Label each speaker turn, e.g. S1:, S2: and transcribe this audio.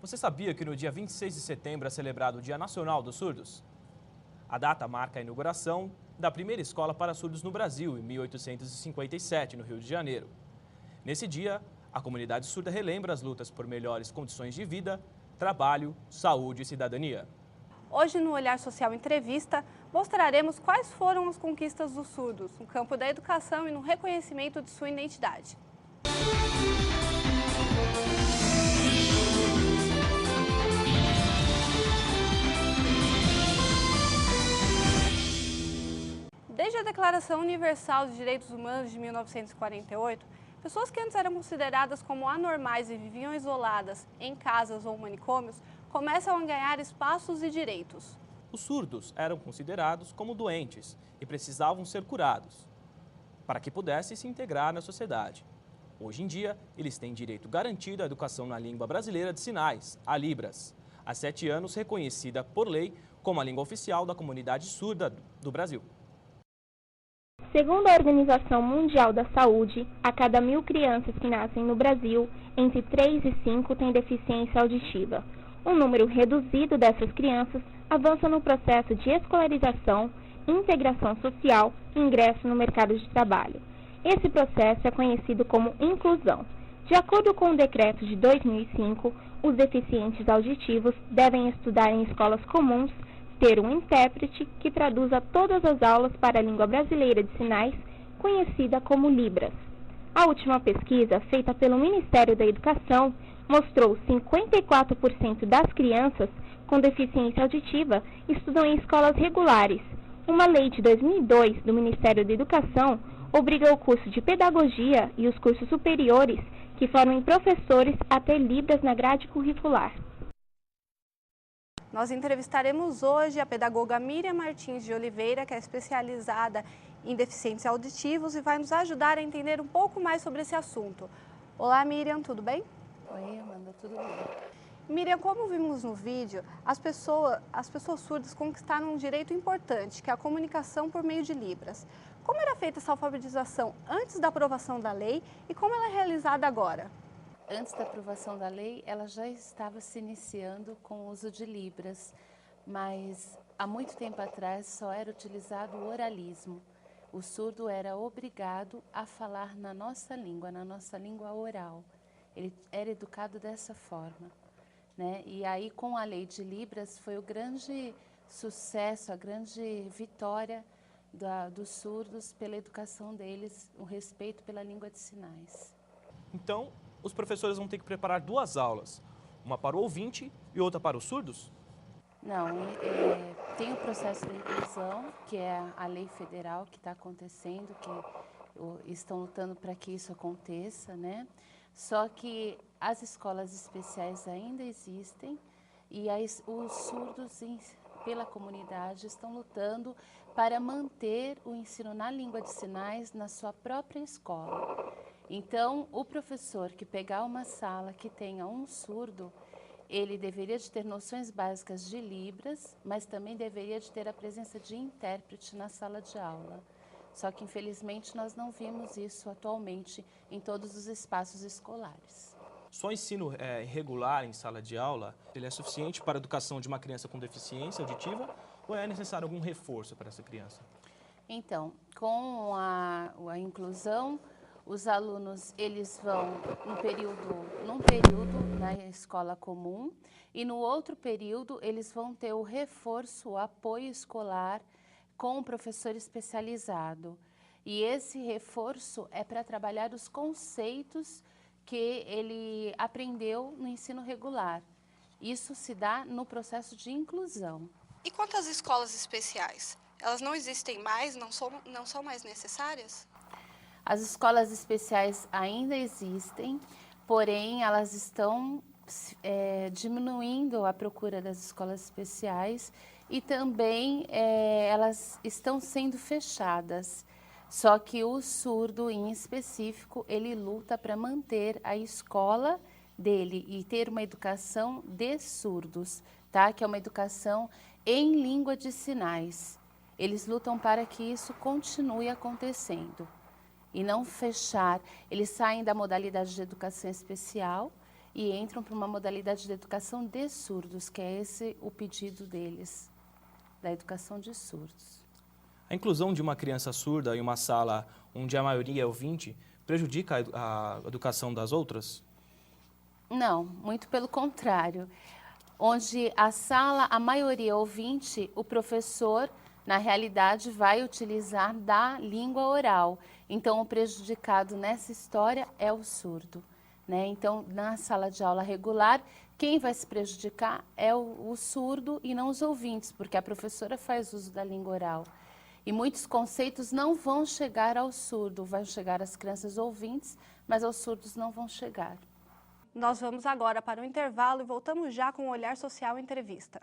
S1: Você sabia que no dia 26 de setembro é celebrado o Dia Nacional dos Surdos? A data marca a inauguração da primeira escola para surdos no Brasil, em 1857, no Rio de Janeiro. Nesse dia, a comunidade surda relembra as lutas por melhores condições de vida, trabalho, saúde e cidadania.
S2: Hoje, no Olhar Social Entrevista, mostraremos quais foram as conquistas dos surdos no campo da educação e no reconhecimento de sua identidade. Desde a Declaração Universal dos Direitos Humanos de 1948, pessoas que antes eram consideradas como anormais e viviam isoladas em casas ou manicômios começam a ganhar espaços e direitos.
S1: Os surdos eram considerados como doentes e precisavam ser curados, para que pudessem se integrar na sociedade. Hoje em dia, eles têm direito garantido à educação na língua brasileira de sinais, a Libras, há 7 anos reconhecida por lei como a língua oficial da comunidade surda do Brasil.
S3: Segundo a Organização Mundial da Saúde, a cada 1000 crianças que nascem no Brasil, entre 3 e 5 têm deficiência auditiva. Um número reduzido dessas crianças avança no processo de escolarização, integração social e ingresso no mercado de trabalho. Esse processo é conhecido como inclusão. De acordo com o decreto de 2005, os deficientes auditivos devem estudar em escolas comuns, ter um intérprete que traduza todas as aulas para a língua brasileira de sinais, conhecida como Libras. A última pesquisa, feita pelo Ministério da Educação, mostrou que 54% das crianças com deficiência auditiva estudam em escolas regulares. Uma lei de 2002 do Ministério da Educação obriga o curso de pedagogia e os cursos superiores que formem professores a ter Libras na grade curricular.
S2: Nós entrevistaremos hoje a pedagoga Miriam Martins de Oliveira, que é especializada em deficientes auditivos e vai nos ajudar a entender um pouco mais sobre esse assunto. Olá, Miriam, tudo bem?
S4: Oi, Amanda, tudo bem?
S2: Miriam, como vimos no vídeo, as pessoas surdas conquistaram um direito importante, que é a comunicação por meio de Libras. Como era feita essa alfabetização antes da aprovação da lei e como ela é realizada agora?
S4: Antes da aprovação da lei, ela já estava se iniciando com o uso de Libras, mas há muito tempo atrás só era utilizado o oralismo. O surdo era obrigado a falar na nossa língua oral. Ele era educado dessa forma, né? E aí, com a lei de Libras, foi o grande sucesso, a grande vitória dos surdos pela educação deles, o respeito pela língua de sinais.
S1: Então, os professores vão ter que preparar 2 aulas, uma para o ouvinte e outra para os surdos?
S4: Não, tem o processo da inclusão, que é a lei federal que está acontecendo, que estão lutando para que isso aconteça, né? Só que as escolas especiais ainda existem e os surdos pela comunidade estão lutando para manter o ensino na língua de sinais na sua própria escola. Então, o professor que pegar uma sala que tenha um surdo, ele deveria de ter noções básicas de Libras, mas também deveria de ter a presença de intérprete na sala de aula. Só que, infelizmente, nós não vimos isso atualmente em todos os espaços escolares.
S1: Só ensino regular em sala de aula, ele é suficiente para a educação de uma criança com deficiência auditiva ou é necessário algum reforço para essa criança?
S4: Então, com a inclusão, os alunos eles vão num período na escola comum e no outro período eles vão ter o reforço, o apoio escolar com o professor especializado. E esse reforço é para trabalhar os conceitos que ele aprendeu no ensino regular. Isso se dá no processo de inclusão.
S2: E quanto às escolas especiais? Elas não existem mais, não são mais necessárias?
S4: As escolas especiais ainda existem, porém elas estão diminuindo a procura das escolas especiais e também elas estão sendo fechadas. Só que o surdo, em específico, ele luta para manter a escola dele e ter uma educação de surdos, tá? Que é uma educação em língua de sinais. Eles lutam para que isso continue acontecendo e não fechar. Eles saem da modalidade de educação especial e entram para uma modalidade de educação de surdos, que é esse o pedido deles, da educação de surdos.
S1: A inclusão de uma criança surda em uma sala onde a maioria é ouvinte prejudica a educação das outras?
S4: Não, muito pelo contrário. Onde a sala, a maioria é ouvinte, o professor, na realidade, vai utilizar da língua oral. Então, o prejudicado nessa história é o surdo, né? Então, na sala de aula regular, quem vai se prejudicar é o surdo e não os ouvintes, porque a professora faz uso da língua oral. E muitos conceitos não vão chegar ao surdo, vão chegar às crianças ouvintes, mas aos surdos não vão chegar.
S2: Nós vamos agora para o intervalo e voltamos já com o Olhar Social Entrevista.